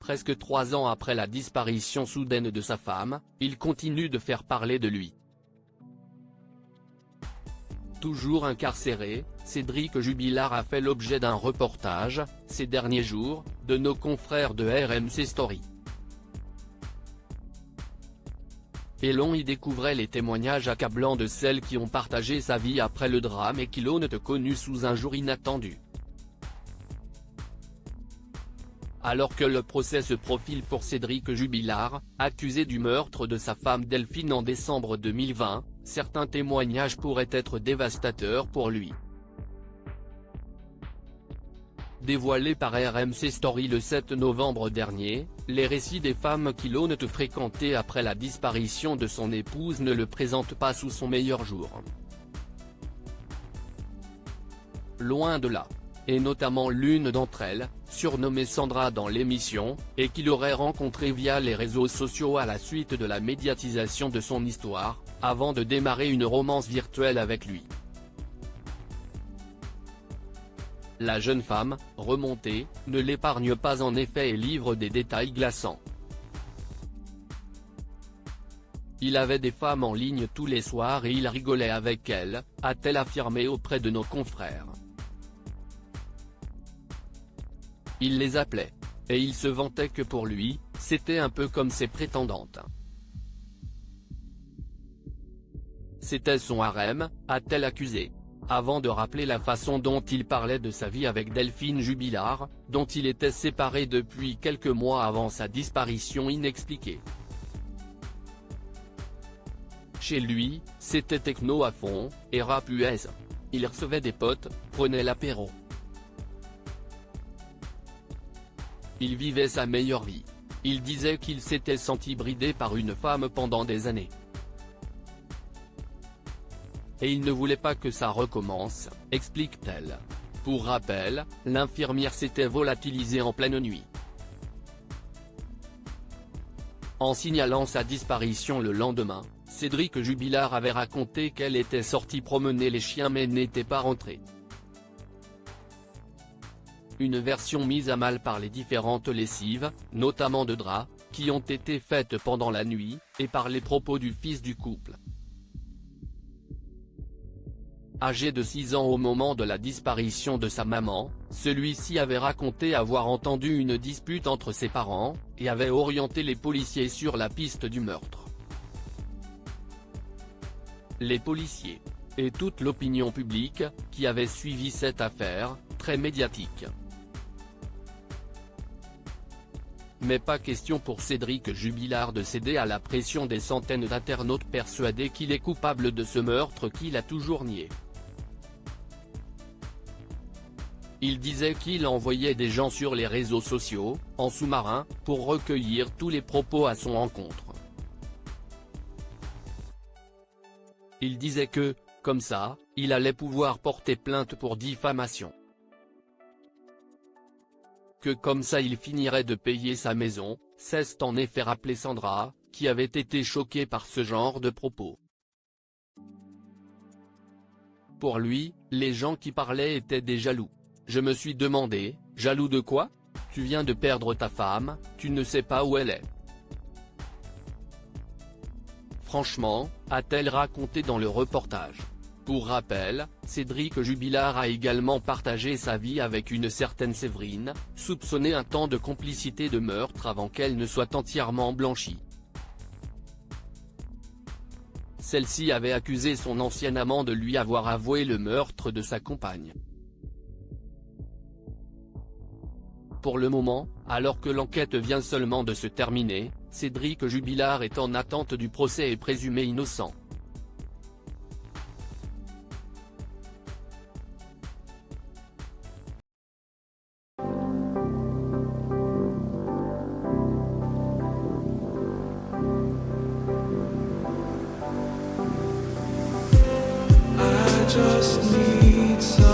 Presque 3 ans après la disparition soudaine de sa femme, il continue de faire parler de lui. Toujours incarcéré, Cédric Jubilard a fait l'objet d'un reportage, ces derniers jours, de nos confrères de RMC Story. Et l'on y découvrait les témoignages accablants de celles qui ont partagé sa vie après le drame et qui l'ont connu sous un jour inattendu. Alors que le procès se profile pour Cédric Jubilard, accusé du meurtre de sa femme Delphine en décembre 2020, certains témoignages pourraient être dévastateurs pour lui. Dévoilé par RMC Story le 7 novembre dernier, les récits des femmes qui l'ont fréquenté après la disparition de son épouse ne le présentent pas sous son meilleur jour. Loin de là. Et notamment l'une d'entre elles, surnommée Sandra dans l'émission, et qu'il aurait rencontrée via les réseaux sociaux à la suite de la médiatisation de son histoire, avant de démarrer une romance virtuelle avec lui. La jeune femme, remontée, ne l'épargne pas en effet et livre des détails glaçants. Il avait des femmes en ligne tous les soirs et il rigolait avec elles, a-t-elle affirmé auprès de nos confrères. Il les appelait. Et il se vantait que pour lui, c'était un peu comme ses prétendantes. C'était son harem, a-t-elle accusé. Avant de rappeler la façon dont il parlait de sa vie avec Delphine Jubilard, dont il était séparé depuis quelques mois avant sa disparition inexpliquée. Chez lui, c'était techno à fond, et rap US. Il recevait des potes, prenait l'apéro. Il vivait sa meilleure vie. Il disait qu'il s'était senti bridé par une femme pendant des années. Et il ne voulait pas que ça recommence, explique-t-elle. Pour rappel, l'infirmière s'était volatilisée en pleine nuit. En signalant sa disparition le lendemain, Cédric Jubilard avait raconté qu'elle était sortie promener les chiens mais n'était pas rentrée. Une version mise à mal par les différentes lessives, notamment de draps, qui ont été faites pendant la nuit, et par les propos du fils du couple. Âgé de 6 ans au moment de la disparition de sa maman, celui-ci avait raconté avoir entendu une dispute entre ses parents, et avait orienté les policiers sur la piste du meurtre. Les policiers. Et toute l'opinion publique, qui avait suivi cette affaire, très médiatique. Mais pas question pour Cédric Jubilard de céder à la pression des centaines d'internautes persuadés qu'il est coupable de ce meurtre qu'il a toujours nié. Il disait qu'il envoyait des gens sur les réseaux sociaux, en sous-marin, pour recueillir tous les propos à son encontre. Il disait que, comme ça, il allait pouvoir porter plainte pour diffamation. Que comme ça il finirait de payer sa maison, s'est en effet rappelé Sandra, qui avait été choquée par ce genre de propos. Pour lui, les gens qui parlaient étaient des jaloux. Je me suis demandé, jaloux de quoi? Tu viens de perdre ta femme, tu ne sais pas où elle est. Franchement, a-t-elle raconté dans le reportage. Pour rappel, Cédric Jubilard a également partagé sa vie avec une certaine Séverine, soupçonnée un temps de complicité de meurtre avant qu'elle ne soit entièrement blanchie. Celle-ci avait accusé son ancien amant de lui avoir avoué le meurtre de sa compagne. Pour le moment, alors que l'enquête vient seulement de se terminer, Cédric Jubilard est en attente du procès et présumé innocent. Just need some